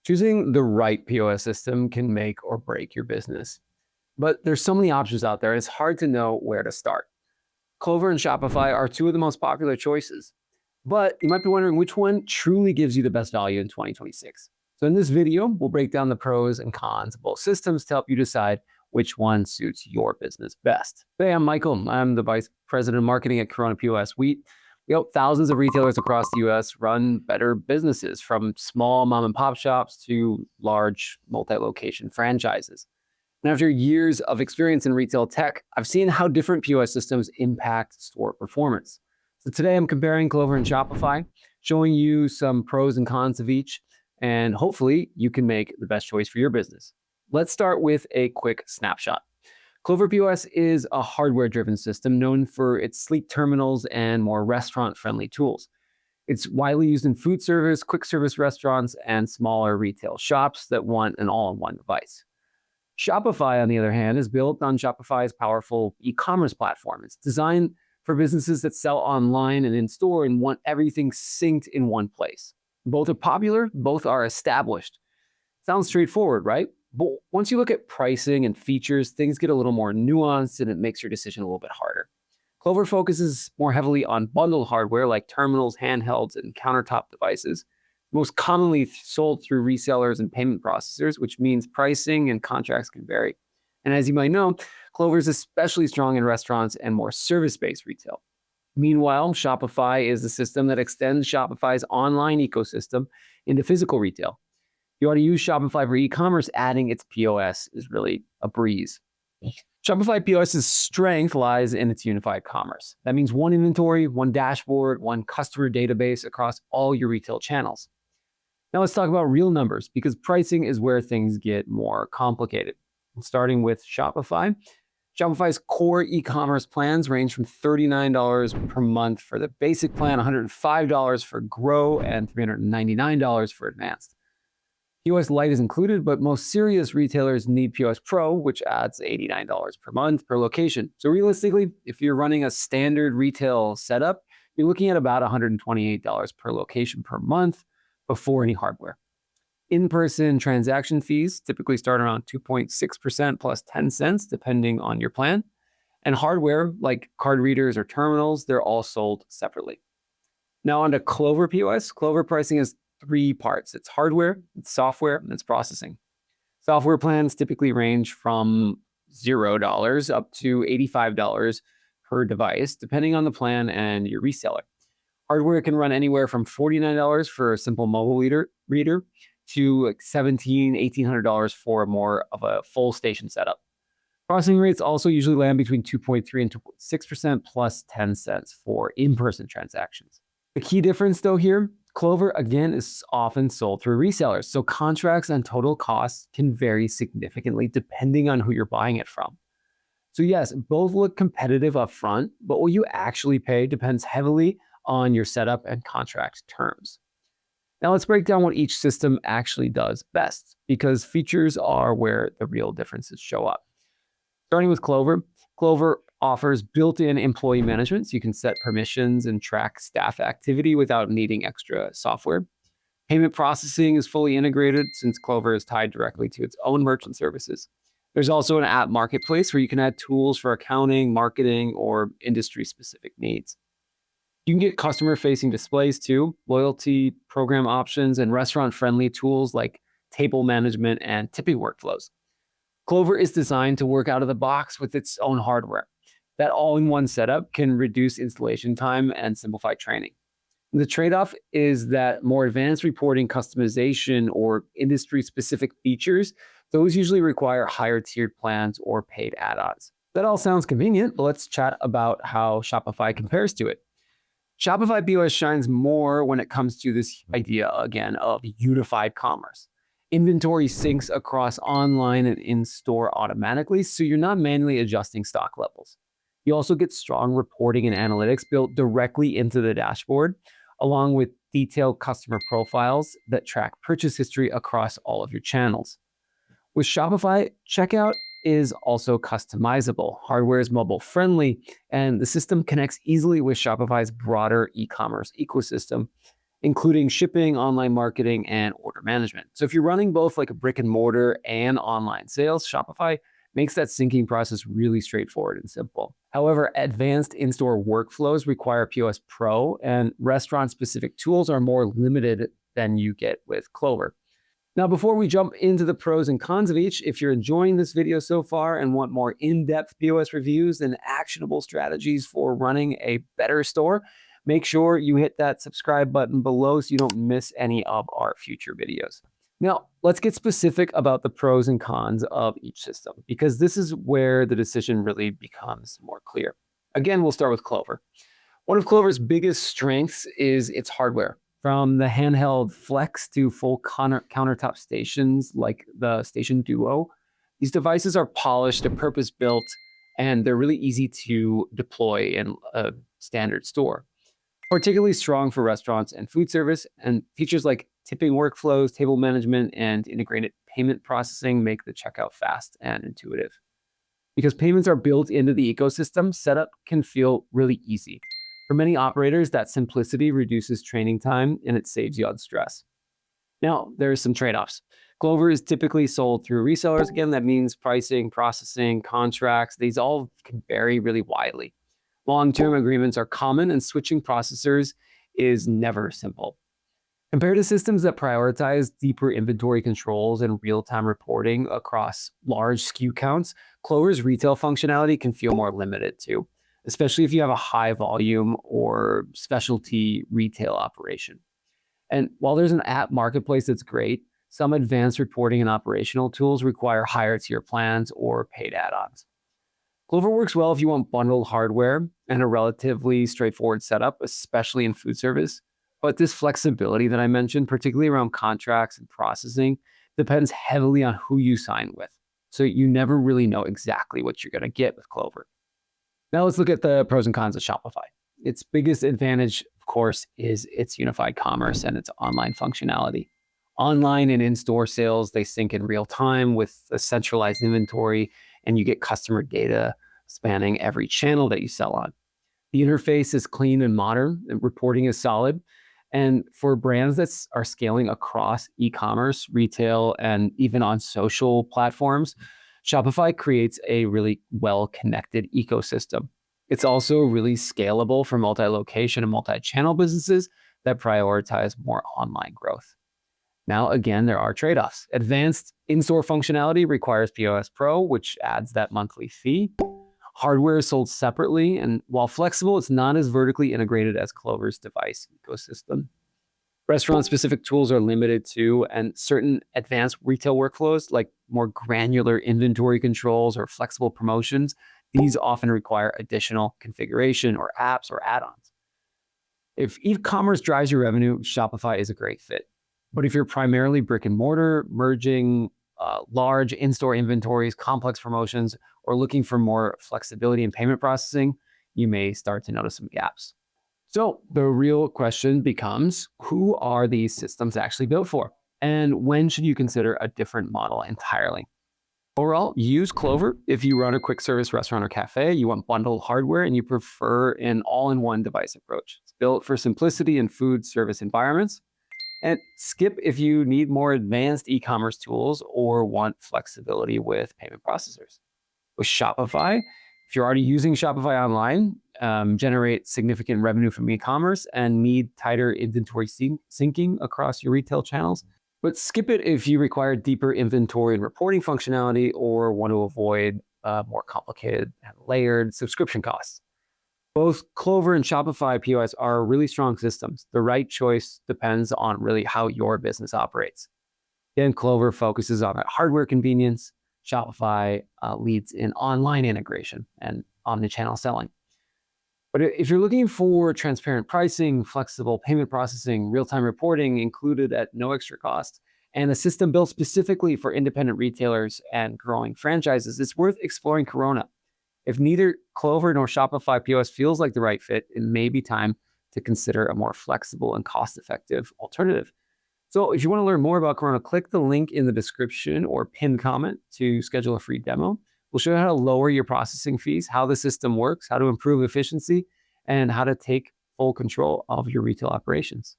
Choosing the right POS system can make or break your business. But there's so many options out there, it's hard to know where to start. Clover and Shopify are two of the most popular choices. But you might be wondering which one truly gives you the best value in 2026. So in this video, we'll break down the pros and cons of both systems to help you decide which one suits your business best. Hey, I'm Michael. I'm the Vice President of Marketing at KORONA POS. We help thousands of retailers across the US run better businesses, from small mom and pop shops to large multi-location franchises. And after years of experience in retail tech, I've seen how different POS systems impact store performance. So today I'm comparing Clover and Shopify, showing you some pros and cons of each, and hopefully you can make the best choice for your business. Let's start with a quick snapshot. Clover POS is a hardware-driven system known for its sleek terminals and more restaurant-friendly tools. It's widely used in food service, quick service restaurants, and smaller retail shops that want an all-in-one device. Shopify, on the other hand, is built on Shopify's powerful e-commerce platform. It's designed for businesses that sell online and in-store and want everything synced in one place. Both are popular, both are established. Sounds straightforward, right? But once you look at pricing and features, things get a little more nuanced and it makes your decision a little bit harder. Clover focuses more heavily on bundled hardware like terminals, handhelds, and countertop devices, most commonly sold through resellers and payment processors, which means pricing and contracts can vary. And as you might know, Clover is especially strong in restaurants and more service-based retail. Meanwhile, Shopify is the system that extends Shopify's online ecosystem into physical retail. You ought to use Shopify for e-commerce, adding its POS is really a breeze. Shopify POS's strength lies in its unified commerce. That means one inventory, one dashboard, one customer database across all your retail channels. Now let's talk about real numbers, because pricing is where things get more complicated. Starting with Shopify. Shopify's core e-commerce plans range from $39 per month for the basic plan, $105 for Grow, and $399 for Advanced. POS Lite is included, but most serious retailers need POS Pro, which adds $89 per month per location. So realistically, if you're running a standard retail setup, you're looking at about $128 per location per month before any hardware. In-person transaction fees typically start around 2.6% plus 10 cents, depending on your plan. And hardware, like card readers or terminals, they're all sold separately. Now on to Clover POS. Clover pricing is three parts. It's hardware, it's software, and it's processing. Software plans typically range from $0 up to $85 per device, depending on the plan and your reseller. Hardware can run anywhere from $49 for a simple mobile reader to like $1,700, $1,800 for more of a full station setup. Processing rates also usually land between 2.3 and 2.6% plus 10 cents for in-person transactions. The key difference though here, Clover, again, is often sold through resellers, so contracts and total costs can vary significantly depending on who you're buying it from. So yes, both look competitive up front, but what you actually pay depends heavily on your setup and contract terms. Now let's break down what each system actually does best, because features are where the real differences show up. Starting with Clover, Clover offers built-in employee management, so you can set permissions and track staff activity without needing extra software. Payment processing is fully integrated since Clover is tied directly to its own merchant services. There's also an app marketplace where you can add tools for accounting, marketing, or industry-specific needs. You can get customer-facing displays too, loyalty program options, and restaurant-friendly tools like table management and tipping workflows. Clover is designed to work out of the box with its own hardware. That all-in-one setup can reduce installation time and simplify training. The trade-off is that more advanced reporting, customization, or industry-specific features, those usually require higher tiered plans or paid add-ons. That all sounds convenient, but let's chat about how Shopify compares to it. Shopify POS shines more when it comes to this idea, again, of unified commerce. Inventory syncs across online and in-store automatically, so you're not manually adjusting stock levels. You also get strong reporting and analytics built directly into the dashboard, along with detailed customer profiles that track purchase history across all of your channels. With Shopify, checkout is also customizable. Hardware is mobile friendly, and the system connects easily with Shopify's broader e-commerce ecosystem. including shipping, online marketing, and order management. So if you're running both like a brick and mortar and online sales, Shopify makes that syncing process really straightforward and simple. However, advanced in-store workflows require POS Pro, and restaurant-specific tools are more limited than you get with Clover. Now, before we jump into the pros and cons of each, if you're enjoying this video so far and want more in-depth POS reviews and actionable strategies for running a better store, make sure you hit that subscribe button below so you don't miss any of our future videos. Now, let's get specific about the pros and cons of each system, because this is where the decision really becomes more clear. Again, we'll start with Clover. One of Clover's biggest strengths is its hardware. From the handheld Flex to full countertop stations like the Station Duo, these devices are polished and purpose-built, and they're really easy to deploy in a standard store. Particularly strong for restaurants and food service, and features like tipping workflows, table management, and integrated payment processing make the checkout fast and intuitive. Because payments are built into the ecosystem, setup can feel really easy. For many operators, that simplicity reduces training time and it saves you on stress. Now, there are some trade-offs. Clover is typically sold through resellers. Again, that means pricing, processing, contracts, these all can vary really widely. Long-term agreements are common, and switching processors is never simple. Compared to systems that prioritize deeper inventory controls and real-time reporting across large SKU counts, Clover's retail functionality can feel more limited too, especially if you have a high volume or specialty retail operation. And while there's an app marketplace that's great, some advanced reporting and operational tools require higher tier plans or paid add-ons. Clover works well if you want bundled hardware and a relatively straightforward setup, especially in food service. But this flexibility that I mentioned, particularly around contracts and processing, depends heavily on who you sign with. So you never really know exactly what you're going to get with Clover. Now let's look at the pros and cons of Shopify. Its biggest advantage, of course, is its unified commerce and its online functionality. Online and in-store sales, they sync in real time with a centralized inventory, and you get customer data spanning every channel that you sell on. The interface is clean and modern, and reporting is solid. And for brands that are scaling across e-commerce, retail, and even on social platforms, Shopify creates a really well-connected ecosystem. It's also really scalable for multi-location and multi-channel businesses that prioritize more online growth. Now, again, there are trade-offs. Advanced in-store functionality requires POS Pro, which adds that monthly fee. Hardware is sold separately, and while flexible, it's not as vertically integrated as Clover's device ecosystem. Restaurant-specific tools are limited too, and certain advanced retail workflows, like more granular inventory controls or flexible promotions, these often require additional configuration or apps or add-ons. If e-commerce drives your revenue, Shopify is a great fit. But if you're primarily brick and mortar, merging large in-store inventories, complex promotions, or looking for more flexibility in payment processing, you may start to notice some gaps. So the real question becomes, who are these systems actually built for? And when should you consider a different model entirely? Overall, use Clover if you run a quick service restaurant or cafe, you want bundled hardware, and you prefer an all-in-one device approach. It's built for simplicity in food service environments. And skip if you need more advanced e-commerce tools or want flexibility with payment processors. With Shopify, if you're already using Shopify online, generate significant revenue from e-commerce and need tighter inventory syncing across your retail channels. But skip it if you require deeper inventory and reporting functionality or want to avoid more complicated and layered subscription costs. Both Clover and Shopify POS are really strong systems. The right choice depends on really how your business operates. Again, Clover focuses on that hardware convenience. Shopify leads in online integration and omnichannel selling. But if you're looking for transparent pricing, flexible payment processing, real-time reporting included at no extra cost, and a system built specifically for independent retailers and growing franchises, it's worth exploring Corona. If neither Clover nor Shopify POS feels like the right fit, it may be time to consider a more flexible and cost-effective alternative. So if you want to learn more about Corona, click the link in the description or pinned comment to schedule a free demo. We'll show you how to lower your processing fees, how the system works, how to improve efficiency, and how to take full control of your retail operations.